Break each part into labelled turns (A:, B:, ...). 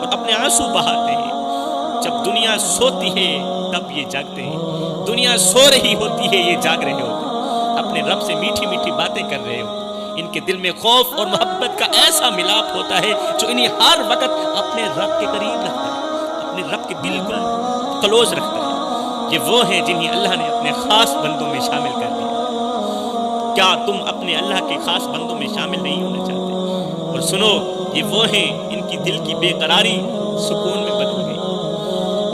A: اور اپنے آنسو بہاتے ہیں۔ جب دنیا سوتی ہے تب یہ جاگتے ہیں، دنیا سو رہی ہوتی ہے یہ جاگ رہے ہوتے ہیں، اپنے رب سے میٹھی میٹھی باتیں کر رہے ہوتے ہیں۔ ان کے دل میں خوف اور محبت کا ایسا ملاپ ہوتا ہے جو انہیں ہر وقت اپنے رب کے قریب رکھتا ہے، اپنے رب کے بالکل کلوز رکھتا ہے۔ یہ وہ ہیں جنہیں اللہ نے اپنے خاص بندوں میں شامل کر دیا۔ کیا تم اپنے اللہ کے خاص بندوں میں شامل نہیں ہونا چاہتے؟ اور سنو، یہ وہ ہیں ان کی دل کی بے قراری سکون میں بدل گئی،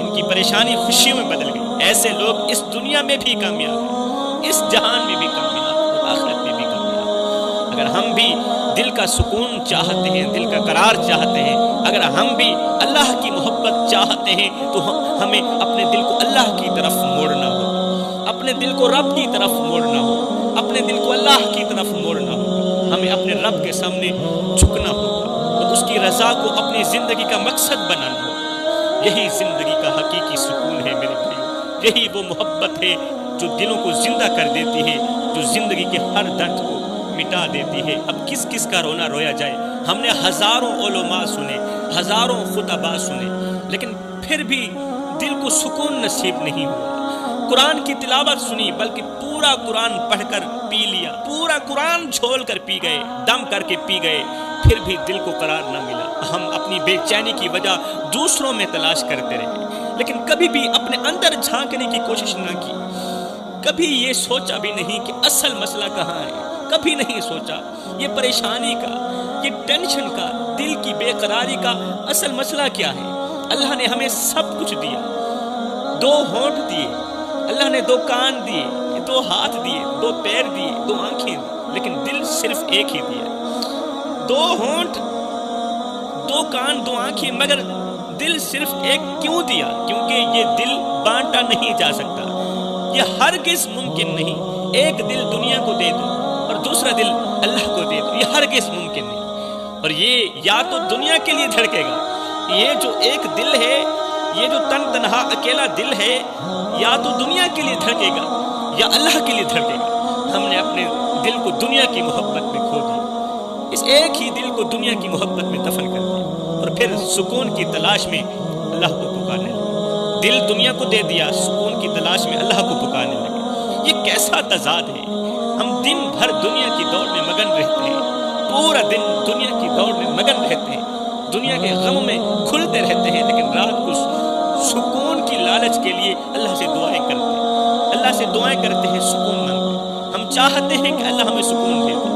A: ان کی پریشانی خوشیوں میں بدل گئی۔ ایسے لوگ اس دنیا میں بھی کامیاب ہیں، اس جہان میں بھی کامیاب اور آخرت میں بھی کامیاب۔ اگر ہم بھی دل کا سکون چاہتے ہیں، دل کا قرار چاہتے ہیں، اگر ہم بھی اللہ کی محبت چاہتے ہیں تو ہمیں اپنے دل کو اللہ کی طرف موڑنا ہوگا، اپنے دل کو رب کی طرف موڑنا ہوگا، اپنے دل کو اللہ کی طرف موڑنا ہوگا۔ ہمیں اپنے رب کے سامنے جھکنا ہوگا اور اس کی رضا کو اپنی زندگی کا مقصد بنانا ہوگا۔ یہی زندگی کا حقیقی سکون ہے میرے بھائیو، یہی وہ محبت ہے جو دلوں کو زندہ کر دیتی ہے، جو زندگی کے ہر درد کو مٹا دیتی ہے۔ اب کس کس کا رونا رویا جائے؟ ہم نے ہزاروں علماء سنے، ہزاروں خطباء سنے، لیکن پھر بھی دل کو سکون نصیب نہیں ہوا۔ قرآن کی تلاوت سنی، بلکہ پورا قرآن پڑھ کر پی لیا، پورا قرآن جھول کر پی گئے، دم کر کے پی گئے، پھر بھی دل کو قرار نہ ملا۔ ہم اپنی بے چینی کی وجہ دوسروں میں تلاش کرتے رہے، لیکن کبھی بھی اپنے اندر جھانکنے کی کوشش نہ کی۔ کبھی یہ سوچا بھی نہیں کہ اصل مسئلہ کہاں ہے، کبھی نہیں سوچا یہ پریشانی کا، یہ ٹینشن کا، دل کی بے قراری کا اصل مسئلہ کیا ہے۔ اللہ نے ہمیں سب کچھ دیا، دو ہونٹ دیے، اللہ نے دو کان دیے، دو ہاتھ دیے، دو پیر دیے، دو آنکھیں دی، لیکن دل صرف ایک ہی دیا۔ دو ہونٹ، دو کان، دو آنکھیں، مگر دل صرف ایک کیوں دیا؟ کیونکہ یہ دل بانٹا نہیں جا سکتا، یہ ہرگز ممکن نہیں۔ ایک دل دنیا کو دے دو اور دوسرا دل اللہ کو دے دو، یہ ہرگز ممکن نہیں۔ اور یہ یا تو دنیا کے لیے دھڑکے گا، یہ جو ایک دل ہے، یہ جو تنہا اکیلا دل ہے، یا تو دنیا کے لیے دھڑکے گا یا اللہ کے لیے دھڑکے گا۔ ہم نے اپنے دل کو دنیا کی محبت میں کھو دیا، اس ایک ہی دل کو دنیا کی محبت میں دفن کر دیا، اور پھر سکون کی تلاش میں اللہ کو پکارنے لگے۔ دل دنیا کو دے دیا، سکون کی تلاش میں اللہ کو پکارنے لگے۔ یہ کیسا تضاد ہے؟ ہم دن بھر دنیا کی دوڑ میں مگن رہتے ہیں، پورا دن دنیا کی دوڑ میں مگن رہتے ہیں، دنیا کے غم میں کھلتے رہتے ہیں، لیکن رات کو سکون کی لالچ کے لیے اللہ سے دعائیں کرتے ہیں، اللہ سے دعائیں کرتے ہیں، سکون مانگتے ہیں۔ ہم چاہتے ہیں کہ اللہ ہمیں سکون دے دے،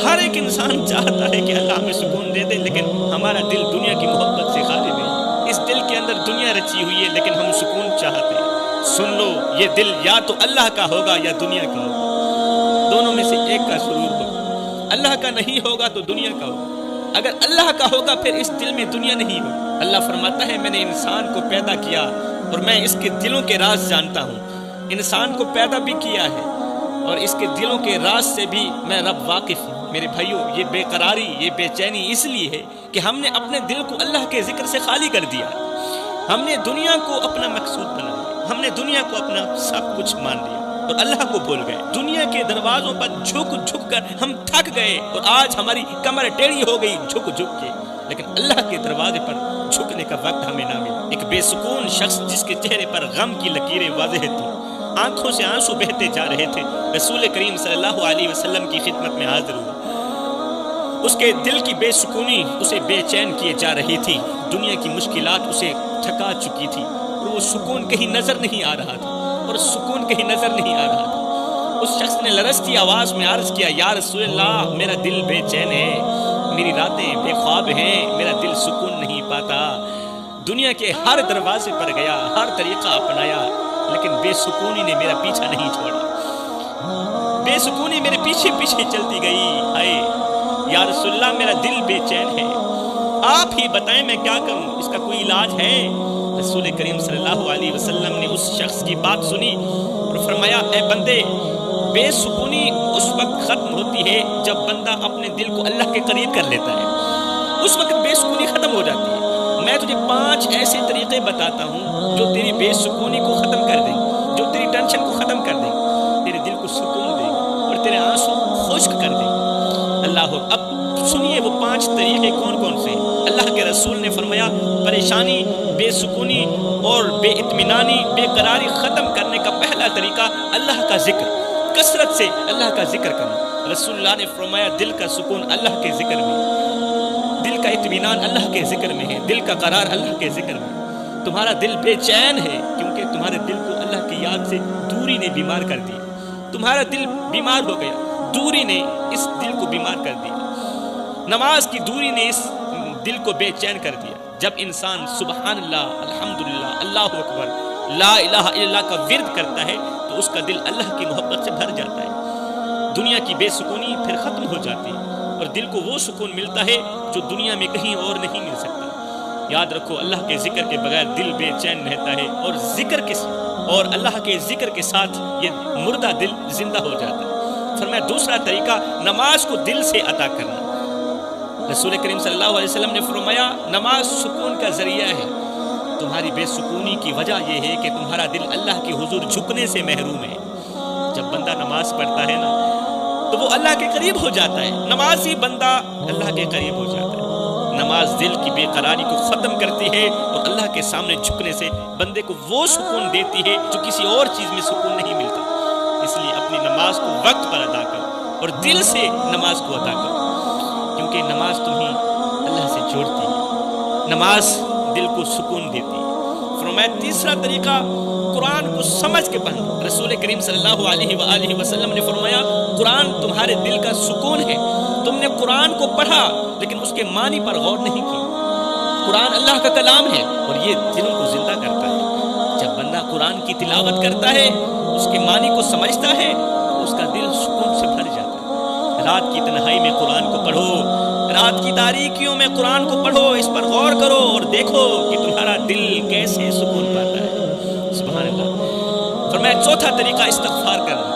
A: ہر ایک انسان چاہتا ہے کہ اللہ ہمیں سکون دے دے، لیکن ہمارا دل دنیا کی محبت سے خالی نہیں۔ اس دل کے اندر دنیا رچی ہوئی ہے، لیکن ہم سکون چاہتے ہیں۔ سن لو، یہ دل یا تو اللہ کا ہوگا یا دنیا کا ہوگا، دونوں میں سے ایک کا سرور ہوگا۔ اللہ کا نہیں ہوگا تو دنیا کا ہوگا، اگر اللہ کا ہوگا پھر اس دل میں دنیا نہیں ہوگی۔ اللہ فرماتا ہے میں نے انسان کو پیدا کیا اور میں اس کے دلوں کے راز جانتا ہوں۔ انسان کو پیدا بھی کیا ہے اور اس کے دلوں کے راز سے بھی میں رب واقف ہوں۔ میرے بھائیو، یہ بے قراری، یہ بے چینی اس لیے ہے کہ ہم نے اپنے دل کو اللہ کے ذکر سے خالی کر دیا۔ ہم نے دنیا کو اپنا مقصود بنا لیا، ہم نے دنیا کو اپنا سب کچھ مان لیا اور اللہ کو بھول گئے۔ دنیا کے دروازوں پر جھک جھک کر ہم تھک گئے اور آج ہماری کمر ٹیڑھی ہو گئی جھک جھک کے، لیکن اللہ کے دروازے پر جھکنے کا وقت ہمیں نہ ملا۔ ایک بے سکون شخص جس کے چہرے پر غم کی لکیریں واضح تھیں، آنکھوں سے آنسو بہتے جا رہے تھے، رسول کریم صلی اللہ علیہ وسلم کی خدمت میں حاضر ہوا۔ اس کے دل کی بے سکونی اسے بے چین کیے جا رہی تھی، دنیا کی مشکلات اسے تھکا چکی تھی، اور وہ سکون کہیں نظر نہیں آ رہا تھا، اور سکون کہیں نظر نہیں آ رہا تھا۔ اس شخص نے لرزتی آواز میں عرض کیا، یا رسول اللہ، میرا دل بے چین ہے، میری راتیں بے خواب ہیں، میرا دل سکون نہیں پاتا۔ دنیا کے ہر دروازے پر گیا، ہر طریقہ اپنایا، لیکن بے سکونی نے میرا پیچھا نہیں چھوڑا، بے سکونی میرے پیچھے پیچھے چلتی گئی۔ ہائے یا رسول اللہ، میرا دل بے چین ہے، آپ ہی بتائیں میں کیا کروں، اس کا کوئی علاج ہے؟ رسول کریم صلی اللہ علیہ وسلم نے اس شخص کی بات سنی اور فرمایا، اے بندے، بے سکونی اس وقت ختم ہوتی ہے جب بندہ اپنے دل کو اللہ کے قریب کر لیتا ہے، اس وقت بے سکونی ختم ہو جاتی ہے۔ میں تجھے 5 ایسے طریقے بتاتا ہوں جو تیری بے سکونی کو ختم کر دیں، جو تیری ٹینشن کو ختم کر دیں، تیرے دل کو سکون دیں اور تیرے آنسو خشک کر دیں۔ اللہ اب اب سنیے وہ 5 طریقے کون کون سے ہیں۔ اللہ کے رسول نے فرمایا پریشانی، بے سکونی اور بے اطمینانی، بے قراری ختم کرنے کا پہلا طریقہ اللہ کا ذکر، کثرت سے اللہ کا ذکر کرنا۔ رسول اللہ نے فرمایا دل کا سکون اللہ کے ذکر میں، دل کا اطمینان اللہ کے ذکر میں ہے، دل کا قرار اللہ کے ذکر میں۔ تمہارا دل بے چین ہے کیونکہ تمہارے دل کو اللہ کی یاد سے دوری نے بیمار کر دیا۔ تمہارا دل بیمار ہو گیا، دوری نے اس دل کو بیمار کر دیا، نماز کی دوری نے اس دل کو بے چین کر دیا۔ جب انسان سبحان اللہ، الحمدللہ، اللہ اکبر، لا الہ الا اللہ کا ورد کرتا ہے تو اس کا دل اللہ کی محبت سے بھر جاتا ہے، دنیا کی بے سکونی پھر ختم ہو جاتی ہے اور دل کو وہ سکون ملتا ہے جو دنیا میں کہیں اور نہیں مل سکتا۔ یاد رکھو اللہ کے ذکر کے بغیر دل بے چین رہتا ہے، اور اللہ کے ذکر کے ساتھ یہ مردہ دل زندہ ہو جاتا ہے۔ فرمایا دوسرا طریقہ نماز کو دل سے ادا کرنا۔ رسول کریم صلی اللہ علیہ وسلم نے فرمایا نماز سکون کا ذریعہ ہے۔ تمہاری بے سکونی کی وجہ یہ ہے کہ تمہارا دل اللہ کے حضور جھکنے سے محروم ہے۔ جب بندہ نماز پڑھتا ہے نا تو وہ اللہ کے قریب ہو جاتا ہے، نمازی بندہ اللہ کے قریب ہو جاتا ہے۔ نماز دل کی بے قراری کو ختم کرتی ہے اور اللہ کے سامنے جھکنے سے بندے کو وہ سکون دیتی ہے جو کسی اور چیز میں سکون نہیں ملتا۔ اس لیے اپنی نماز کو وقت پر ادا کرو اور دل سے نماز کو ادا کرو، کیونکہ نماز تمہیں اللہ سے جوڑتی ہے، نماز دل کو سکون دیتی ہے۔ فرمایا تیسرا طریقہ قرآن کو سمجھ کے پڑھنا۔ رسول کریم صلی اللہ علیہ وآلہ وسلم نے فرمایا قرآن تمہارے دل کا سکون ہے۔ تم نے قرآن کو پڑھا لیکن اس کے معنی پر غور نہیں کی۔ قرآن اللہ کا کلام ہے اور یہ دلوں کو زندہ کرتا ہے۔ جب بندہ قرآن کی تلاوت کرتا ہے، اس کے معنی کو سمجھتا ہے تو اس کا دل سکون سے بھر جاتا ہے۔ رات کی تنہائی میں قرآن کو پڑھو، رات کی تاریکیوں میں قرآن کو پڑھو، اس پر غور کرو اور دیکھو کہ تمہارا دل کیسے سکون پاتا ہے۔ سبحان اللہ۔ فرمایا چوتھا طریقہ استغفار کرنا۔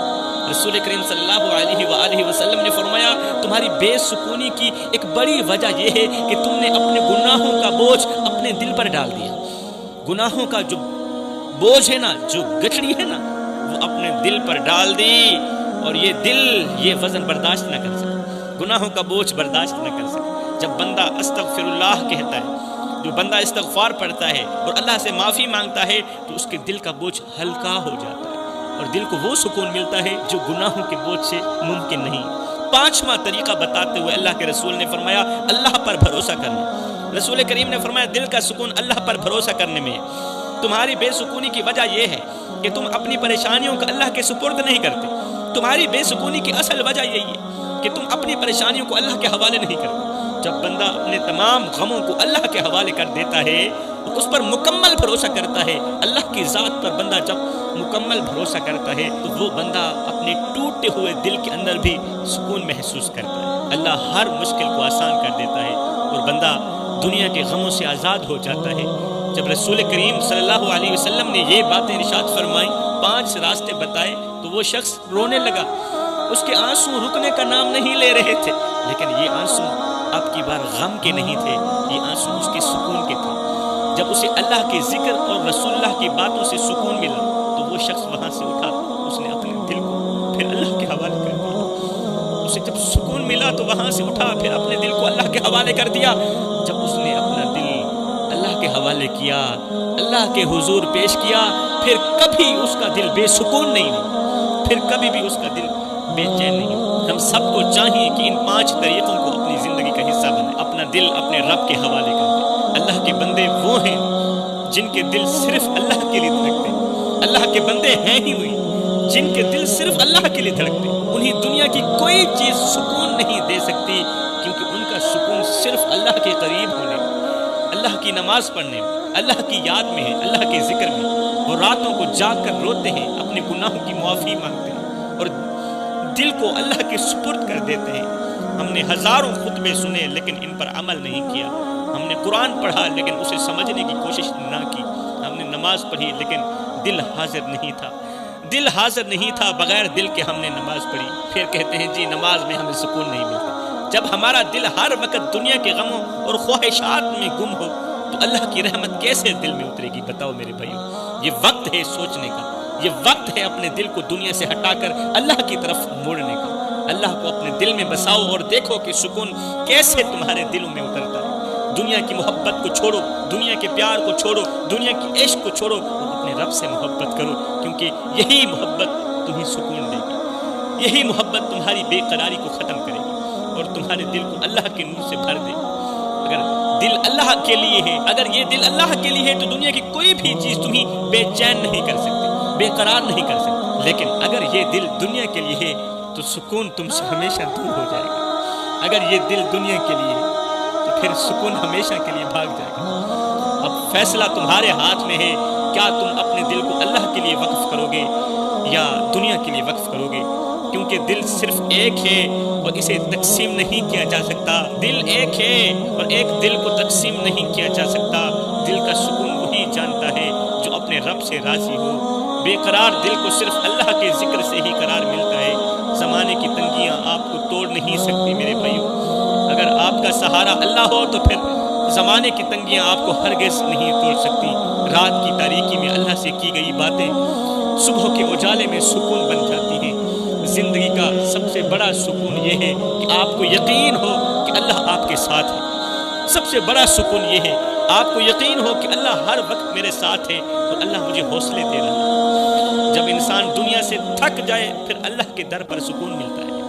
A: رسول کریم صلی اللہ علیہ وآلہ وسلم نے فرمایا تمہاری بے سکونی کی ایک بڑی وجہ یہ ہے کہ تم نے اپنے گناہوں کا بوجھ اپنے دل پر ڈال دیا۔ گناہوں کا جو بوجھ ہے نا، جو گٹھڑی ہے نا، وہ اپنے دل پر ڈال دی اور یہ دل یہ وزن برداشت نہ کر سکا، گناہوں کا بوجھ برداشت نہ کر سکا۔ جب بندہ استغفر اللہ کہتا ہے، جو بندہ استغفار پڑھتا ہے اور اللہ سے معافی مانگتا ہے تو اس کے دل کا بوجھ ہلکا ہو جاتا ہے اور دل کو وہ سکون ملتا ہے جو گناہوں کے بوجھ سے ممکن نہیں۔ پانچواں طریقہ بتاتے ہوئے اللہ کے رسول نے فرمایا اللہ پر بھروسہ کرنا۔ رسول کریم نے فرمایا دل کا سکون اللہ پر بھروسہ کرنے میں ہے۔ تمہاری بے سکونی کی وجہ یہ ہے کہ تم اپنی پریشانیوں کو اللہ کے سپرد نہیں کرتے۔ تمہاری بے سکونی کی اصل وجہ یہی ہے کہ تم اپنی پریشانیوں کو اللہ کے حوالے نہیں کرتے۔ جب بندہ اپنے تمام غموں کو اللہ کے حوالے کر دیتا ہے، اس پر مکمل بھروسہ کرتا ہے، اللہ کی ذات پر بندہ جب مکمل بھروسہ کرتا ہے تو وہ بندہ اپنے ٹوٹے ہوئے دل کے اندر بھی سکون محسوس کرتا ہے۔ اللہ ہر مشکل کو آسان کر دیتا ہے اور بندہ دنیا کے غموں سے آزاد ہو جاتا ہے۔ جب رسول کریم صلی اللہ علیہ وسلم نے یہ باتیں ارشاد فرمائیں، 5 راستے بتائے، تو وہ شخص رونے لگا۔ اس کے آنسو رکنے کا نام نہیں لے رہے تھے، لیکن یہ آنسو اب کی بار غم کے نہیں تھے، یہ آنسو اس کے سکون کے تھے۔ جب اسے اللہ کے ذکر اور رسول اللہ کی باتوں سے سکون ملا تو وہ شخص وہاں سے اٹھا، اس نے اپنے دل کو پھر اللہ کے حوالے کر دیا۔ اسے جب سکون ملا تو وہاں سے اٹھا، پھر اپنے دل کو اللہ کے حوالے کر دیا۔ جب اس نے اپنا دل اللہ کے حوالے کیا، اللہ کے حضور پیش کیا، پھر کبھی اس کا دل بے سکون نہیں ہوا، پھر کبھی بھی اس کا دل بے چین نہیں ہوا۔ ہم سب کو چاہیے کہ ان 5 طریقوں کو اپنی زندگی کا حصہ بنائیں، اپنا دل اپنے رب کے حوالے کر دیں۔ اللہ کے بندے وہ ہیں جن کے دل صرف اللہ کے لیے دھڑکتے ہیں۔ اللہ کے بندے ہیں ہی ہوئی جن کے دل صرف اللہ کے لیے دھڑکتے ہیں۔ انہیں دنیا کی کوئی چیز سکون نہیں دے سکتی، کیونکہ ان کا سکون صرف اللہ کے قریب ہونے میں، اللہ کی نماز پڑھنے میں، اللہ کی یاد میں ہے، اللہ کے ذکر میں۔ وہ راتوں کو جاگ کر روتے ہیں، اپنے گناہوں کی معافی مانگتے ہیں اور دل کو اللہ کے سپرد کر دیتے ہیں۔ ہم نے ہزاروں خطبے سنے لیکن ان پر عمل نہیں کیا۔ ہم نے قرآن پڑھا لیکن اسے سمجھنے کی کوشش نہ کی۔ ہم نے نماز پڑھی لیکن دل حاضر نہیں تھا، دل حاضر نہیں تھا، بغیر دل کے ہم نے نماز پڑھی۔ پھر کہتے ہیں جی نماز میں ہمیں سکون نہیں ملتا۔ جب ہمارا دل ہر وقت دنیا کے غموں اور خواہشات میں گم ہو تو اللہ کی رحمت کیسے دل میں اترے گی؟ بتاؤ میرے بھائیو، یہ وقت ہے سوچنے کا، یہ وقت ہے اپنے دل کو دنیا سے ہٹا کر اللہ کی طرف موڑنے کا۔ اللہ کو اپنے دل میں بساؤ اور دیکھو کہ سکون کیسے تمہارے دلوں میں اترتا ہے۔ دنیا کی محبت کو چھوڑو، دنیا کے پیار کو چھوڑو، دنیا کی عشق کو چھوڑو، اپنے رب سے محبت کرو، کیونکہ یہی محبت تمہیں سکون دے گی، یہی محبت تمہاری بے قراری کو ختم کرے گی اور تمہارے دل کو اللہ کے نور سے بھر دے گی۔ اگر دل اللہ کے لیے ہے، اگر یہ دل اللہ کے لیے ہے تو دنیا کی کوئی بھی چیز تمہیں بے چین نہیں کر سکتی، بے قرار نہیں کر سکتی۔ لیکن اگر یہ دل دنیا کے لیے ہے تو سکون تم سے ہمیشہ دور ہو جائے گا۔ اگر یہ دل دنیا کے لیے ہے تو پھر سکون ہمیشہ کے لیے بھاگ جائے گا۔ اب فیصلہ تمہارے ہاتھ میں ہے، کیا تم اپنے دل کو اللہ کے لیے وقف کرو گے یا دنیا کے لیے وقف کرو گے؟ کیونکہ دل صرف ایک ہے اور اسے تقسیم نہیں کیا جا سکتا۔ دل ایک ہے اور ایک دل کو تقسیم نہیں کیا جا سکتا۔ دل کا سکون وہی جانتا ہے جو اپنے رب سے راضی ہو۔ بے قرار دل کو صرف اللہ کے ذکر سے ہی قرار ملتا ہے۔ زمانے کی تنگیاں آپ کو توڑ نہیں سکتی میرے بھائیوں۔ اگر آپ کا سہارا اللہ ہو تو پھر زمانے کی تنگیاں آپ کو ہرگز نہیں توڑ سکتی۔ رات کی تاریکی میں اللہ سے کی گئی باتیں صبح کے اجالے میں سکون بن جاتی ہیں۔ زندگی کا سب سے بڑا سکون یہ ہے کہ آپ کو یقین ہو کہ اللہ آپ کے ساتھ ہے۔ سب سے بڑا سکون یہ ہے آپ کو یقین ہو کہ اللہ ہر وقت میرے ساتھ ہے اور اللہ مجھے حوصلے دے رہا ہے۔ جب انسان دنیا سے تھک جائے پھر اللہ کے در پر سکون ملتا ہے۔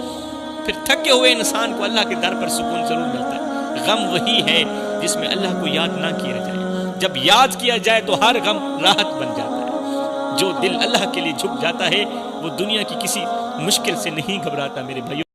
A: پھر تھکے ہوئے انسان کو اللہ کے در پر سکون ضرور ملتا ہے۔ غم وہی ہے جس میں اللہ کو یاد نہ کیا جائے۔ جب یاد کیا جائے تو ہر غم راحت بن جاتا ہے۔ جو دل اللہ کے لیے جھک جاتا ہے وہ دنیا کی کسی مشکل سے نہیں گھبراتا میرے بھائیوں۔